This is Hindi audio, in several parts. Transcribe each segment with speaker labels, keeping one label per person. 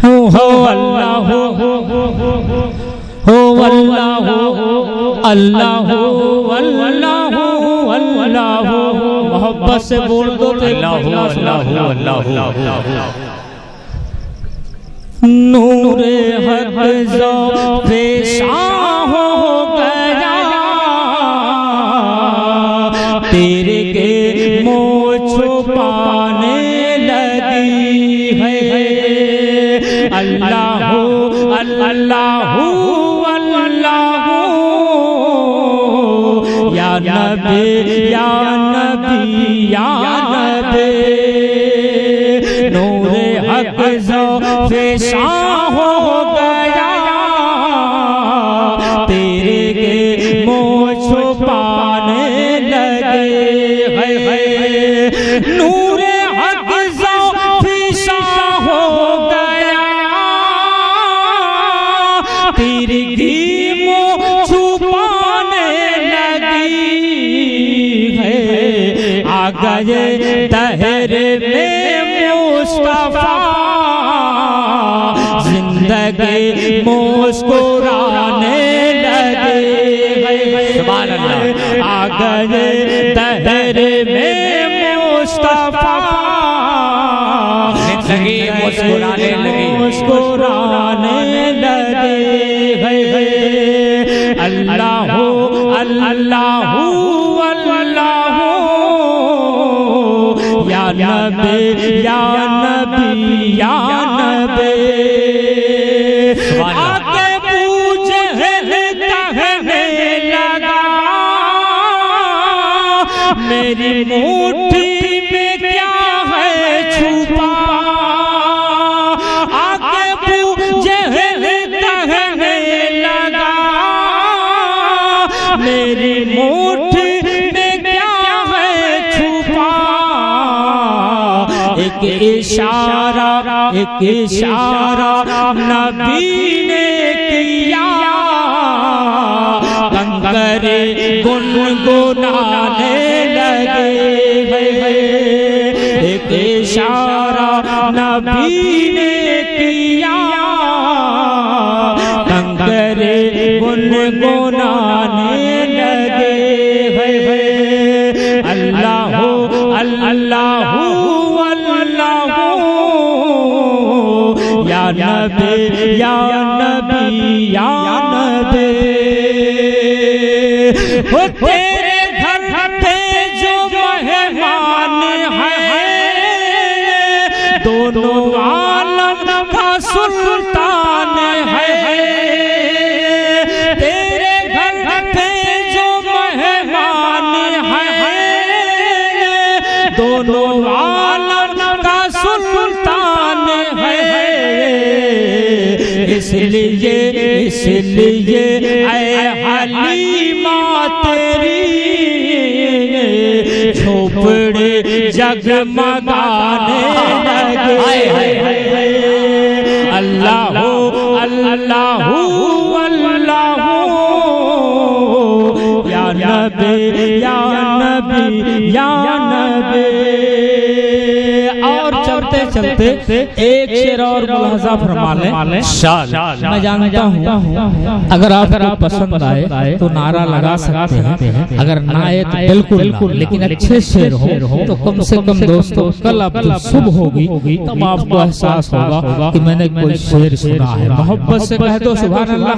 Speaker 1: हो अल्लाह हो अल्लाह अल्लाह अल्लाह अल्लाह मोहब्बत से बोल दो अल्लाह अल्लाह अल्लाह। नूरे हक जो पेशां हो गया तेरे के मोह छुपाने लगी है। अल्लाह अल्लाह अल्लाह या नबी या नबी या नबी। नूरे हक जो पेशां हो गया तेरे के मोह छुपाने लगे है। नूरे हक जो पेशां हो गया तेरे की मोह छुपाने लगी है। आ गए दहर में मुस्तफा जिंदगी मुस्कुराने लगे। सुभान अल्लाह। आ गए दहर में मुस्तफा जिंदगी मुस्कुराने लगे मुस्कुराने लगे। अल्लाह अल्लाह अल्लाह या नबी या नबी या नबी। आके पूछे कहने लगा मेरी मुट्ठी में क्या है छुपा। आके पूछे कहने लगा मेरी मुट्ठी में क्या है छुपा। एक इशारा नबी ने किया कंकरे गुनगुनाने लगे। एक इशारा नबी ने किया कंकरे गुनगुनाने लगे। अल्लाह अल्लाह या नबी या नबी या नबी। हो तेरे घर पे जो मेहमान है दोनों आलम का सुल्तान है। तेरे घर पे जो मेहमान है दोनों आलम का सुल्तान है। इसलिए ऐ हलीमा तेरी झोपड़ी जगमगाने लगे। अल्लाह अल्लाह अल्लाह या नबी या नबी या नबी। और चलते चलते एक शेर और मुलाजा फरमा लें। मैं जानता हूँ अगर आपको पसंद आए तो नारा लगा सकते हैं, अगर ना आए तो बिल्कुल लेकिन अच्छे शेर हो तो कम से कम दोस्तों कल अब सुबह होगी तब आपको एहसास होगा कि मैंने कोई शेर सुना है। मोहब्बत से कह दो सुभान अल्लाह।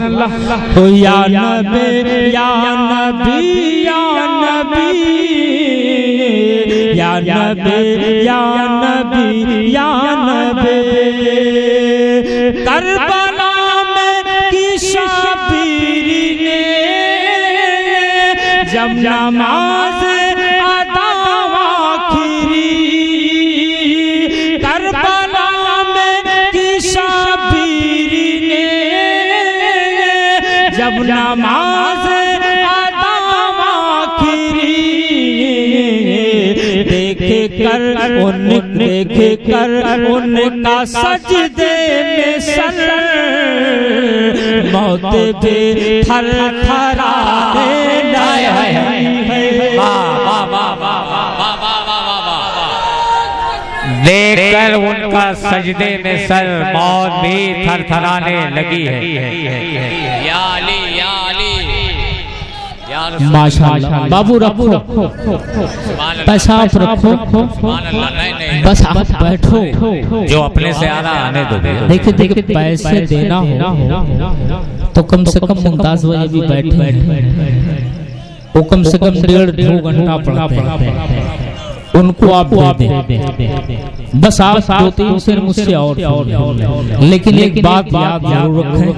Speaker 1: तो या नबी या नबी या नबी या नबी या नबी या नबी। करबला में की शबीर ने जब नमाज अदा आखिरी। करबला में की शबीर ने जब नमाज अदा आखिरी। देखे कर उनका सजदे में सर मौत पे थर थराने लगी।
Speaker 2: देखकर उनका सजदे में सर मौत भी थरथराने लगी है। या अली या अली
Speaker 1: माशाअल्लाह। बाबू रखो पेशाब रखो, बस आप बैठो।
Speaker 2: जो अपने से आ रहा आने दो।
Speaker 1: देखिए देखिए, पैसे देना हो तो कम से कम मुमताज वही भी बैठे, वो कम से कम 1.5-2 घंटा पढ़ते हैं, उनको आप दे दे। बस आप 2-3 शेर मुझसे और लेकिन एक बात याद जरूर रखें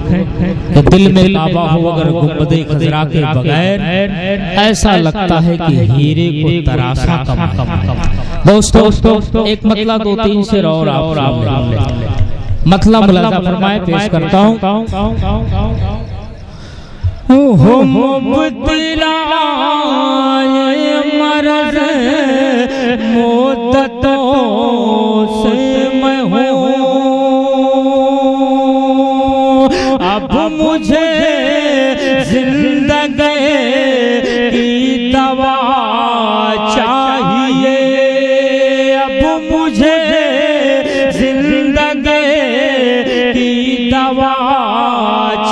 Speaker 1: कि दिल में काबा हो अगर गुंबदे खजरा के बगैर, ऐसा लगता है कि हीरे को तराशा कम। दोस्तों एक मतलब 2-3 शेर और मतलब मुलाजा फरमाए पेश करता हूँ। हो मुब्तला मरज़ मुद्दतों से मैं हूँ, अब मुझे जिंदगी की दवा चाहिए, अब मुझे जिंदगी की दवा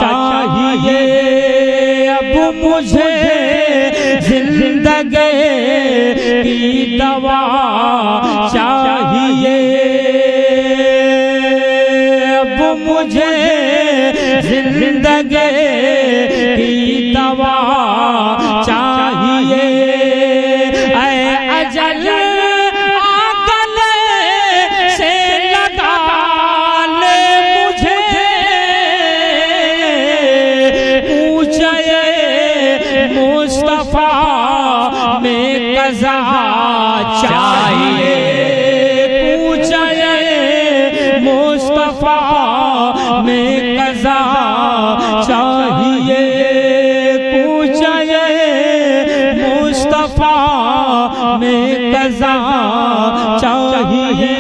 Speaker 1: चाहिए, मुझे जिंदगी की दवा चाहिए, अब मुझे जिंदगी की दवा चाहिए। ऐ अजल गले से लगा ले मुझे, मुस्तफा में कज़ा चाहिए, पूछे मुस्तफा में कज़ा चाहिए, पूछे मुस्तफा में कज़ा चाहिए।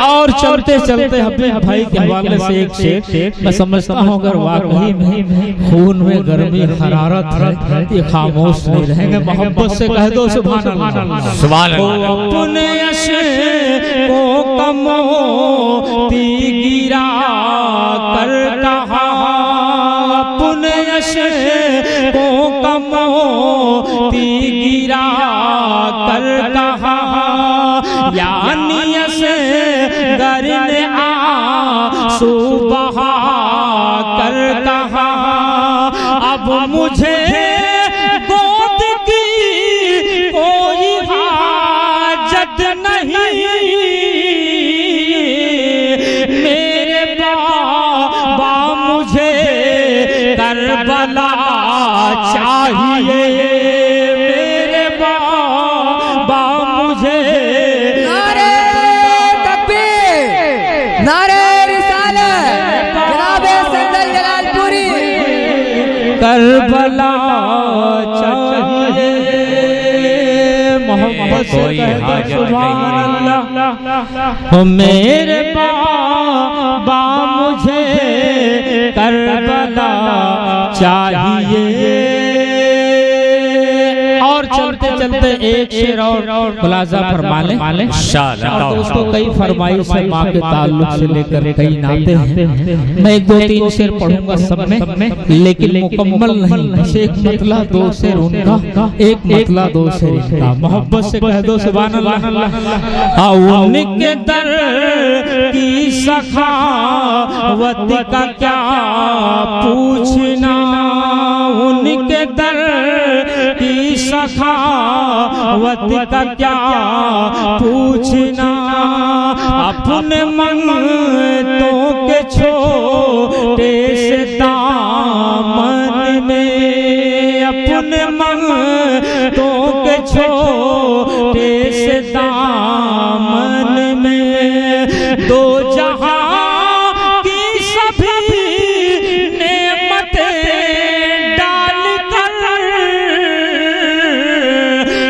Speaker 1: और चलते चलते अपने भाई के हवाले से एक शेर मैं समझता हूँ, अगर वाकई में खून में गर्मी हरारत है ये खामोश नहीं रहेंगे। मोहब्बत से कह दो सुभान अल्लाह। अपने को कमोती गिरा कर कहा, अपने को कमोती गिरा कर कहा, यानी गर ने आंसू बहा कर कहा, अब मुझे गोद की कोई हाजत नहीं, मेरे बाबा मुझे करबला चाहिए, मेरे बाबा मुझे करबला चाहिए। मोहब्बत से कहते सुभान अल्लाह। मेरे बाबा मुझे करबला चाहिए। और चलते चलते एक शेर और मुलाजा फरमा लें। और दोस्तों कई फरमाइश है माँ के ताल्लुक से लेकर कई नाते हैं, मैं 1-2-3 शेर पढ़ूंगा सब में, लेकिन मुकम्मल नहीं, बस एक मतला 2 शेर उनका, एक मतला 2 शेर इनका। मोहब्बत से कह दो सुभान अल्लाह। उनके दर की सखावत का क्या पूछना, उनके दर की सखावत का क्या पूछना, अपने मंगतों के छोटे से दामन में, अपने मंगतों के छोटे से दामन में, दो जहां की सभी नेमतें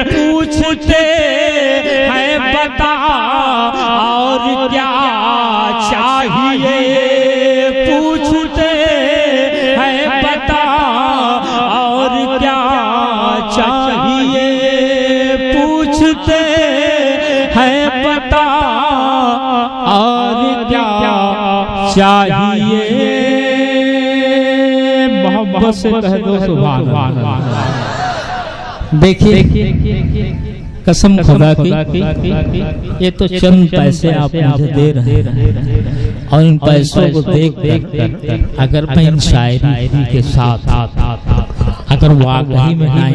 Speaker 1: पूछते हैं बता और क्या चाहिए, पूछते हैं बता और क्या चाहिए, पूछते हैं चाहिए मोहब्बत से कह दो सुभान अल्लाह। देखिए कसम खुदा की, ये तो चंद पैसे आप मुझे दे रहे हैं और इन पैसों को देख कर अगर मैं इन शायरी के साथ अगर वाकई में ना